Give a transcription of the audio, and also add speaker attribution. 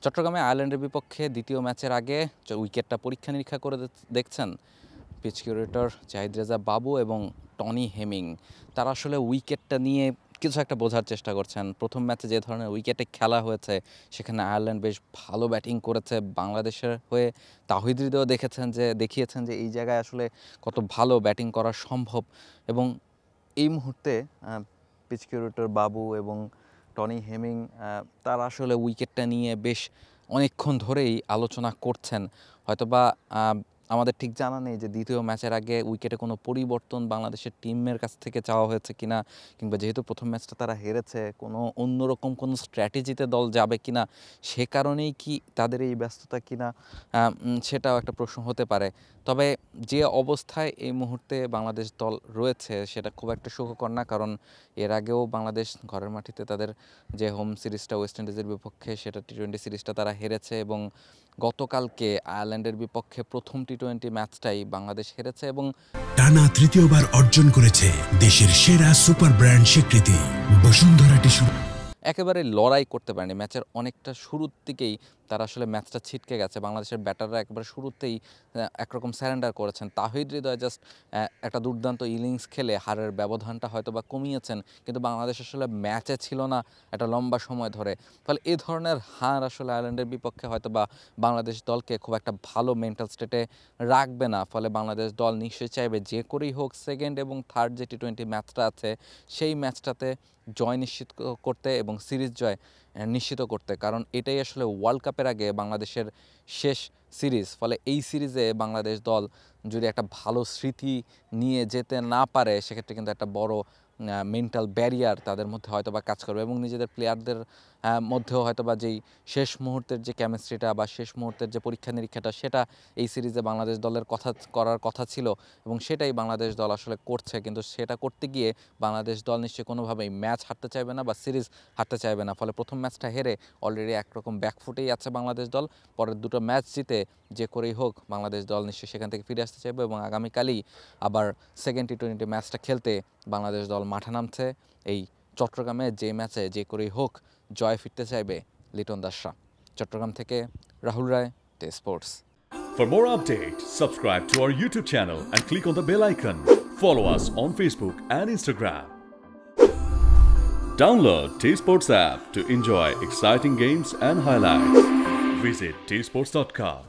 Speaker 1: চট্টগ্রামে আয়ারল্যান্ডের বিপক্ষে দ্বিতীয় ম্যাচের আগে উইকেটটা পরীক্ষা নিরীক্ষা করে দেখছেন পিচ কিউরেটর জাহিদ রেজা বাবু এবং টনি হেমিং। তারা আসলে উইকেটটা নিয়ে কিছু একটা বোঝার চেষ্টা করছেন। প্রথম ম্যাচে যে ধরনের উইকেটে খেলা হয়েছে সেখানে আয়ারল্যান্ড বেশ ভালো ব্যাটিং করেছে বাংলাদেশের হয়ে। তাহিদ হৃদয় দেখিয়েছেন যে এই জায়গায় আসলে কত ভালো ব্যাটিং করা সম্ভব। এবং এই মুহূর্তে পিচ কিউরেটর বাবু এবং টনি হেমিং তারা আসলে উইকেটটা নিয়ে বেশ অনেকক্ষণ ধরেই আলোচনা করছেন। হয়তোবা আমাদের ঠিক জানা নেই যে দ্বিতীয় ম্যাচের আগে উইকেটে কোনো পরিবর্তন বাংলাদেশের টিমের কাছ থেকে চাওয়া হয়েছে কিনা, কিংবা যেহেতু প্রথম ম্যাচটা তারা হেরেছে কোনো অন্যরকম কোনো স্ট্র্যাটেজিতে দল যাবে কিনা, সে কারণেই কি তাদের এই ব্যস্ততা কিনা, সেটাও একটা প্রশ্ন হতে পারে। তবে যে অবস্থায় এই মুহূর্তে বাংলাদেশ দল রয়েছে সেটা খুব একটা সুখকর না, কারণ এর আগেও বাংলাদেশ ঘরের মাটিতে তাদের যে হোম সিরিজটা ওয়েস্ট ইন্ডিজের বিপক্ষে সেটা টি-20 সিরিজটা তারা হেরেছে, এবং গতকালকে আয়ারল্যান্ডের বিপক্ষে প্রথম টি-20 ম্যাচটাই বাংলাদেশ হেরেছে এবং
Speaker 2: টানা তৃতীয়বার অর্জন করেছে দেশের সেরা সুপার ব্র্যান্ড স্বীকৃতি বসুন্ধরা টিস্যু।
Speaker 1: একেবারে লড়াই করতে পারেনি ম্যাচের অনেকটা শুরুর দিকেই তারা আসলে ম্যাচটা ছিটকে গেছে। বাংলাদেশের ব্যাটাররা একবারে শুরুতেই একরকম স্যারেন্ডার করেছেন। তাহিদ হৃদয় জাস্ট একটা দুর্দান্ত ইনিংস খেলে হারের ব্যবধানটা হয়তো বা কমিয়েছেন, কিন্তু বাংলাদেশ আসলে ম্যাচে ছিল না একটা লম্বা সময় ধরে। ফলে এই ধরনের হার আসলে আয়ারল্যান্ডের বিপক্ষে হয়তো বা বাংলাদেশ দলকে খুব একটা ভালো মেন্টাল স্টেটে রাখবে না। ফলে বাংলাদেশ দল নিশ্চয়ই চাইবে যে করেই হোক সেকেন্ড এবং থার্ড যে টি-20 ম্যাচটা আছে সেই ম্যাচটাতে জয় নিশ্চিত করতে এবং সিরিজ জয় নিশ্চিত করতে, কারণ এটাই আসলে ওয়ার্ল্ড কাপের আগে বাংলাদেশের শেষ সিরিজ। ফলে এই সিরিজে বাংলাদেশ দল যদি একটা ভালো স্মৃতি নিয়ে যেতে না পারে সেক্ষেত্রে কিন্তু একটা বড় মেন্টাল ব্যারিয়ার তাদের মধ্যে হয়তো বা কাজ করবে, এবং নিজেদের প্লেয়ারদের মধ্যেও হয়তো বা যেই শেষ মুহূর্তের যে কেমিস্ট্রিটা বা শেষ মুহূর্তের যে পরীক্ষা নিরীক্ষাটা সেটা এই সিরিজে বাংলাদেশ দলের করার কথা ছিল, এবং সেটাই বাংলাদেশ দল আসলে করছে। কিন্তু সেটা করতে গিয়ে বাংলাদেশ দল নিশ্চয়ই কোনোভাবেই ম্যাচ হারতে চাইবে না বা সিরিজ হারতে চাইবে না। ফলে প্রথম ম্যাচটা হেরে অলরেডি একরকম ব্যাকফুটেই আছে বাংলাদেশ দল। পরের দুটো ম্যাচ জিতে যে করেই হোক বাংলাদেশ দল নিশ্চয়ই সেখান থেকে ফিরে আসতে চাইবে, এবং আগামীকালই আবার সেকেন্ড টি-20 ম্যাচটা খেলতে বাংলাদেশ দল মাঠে নামছে এই চট্টগ্রামে, যে ম্যাচে যে করেই হোক জয় ফিরতে চাইবে লিটন দাসরা। চট্টগ্রাম থেকে রাহুল রায়, টে sports.
Speaker 3: For more updates, subscribe to our YouTube channel and click on the bell icon. Follow us on Facebook and Instagram. Download T-Sports app to enjoy exciting games and highlights. Visit tsports.com.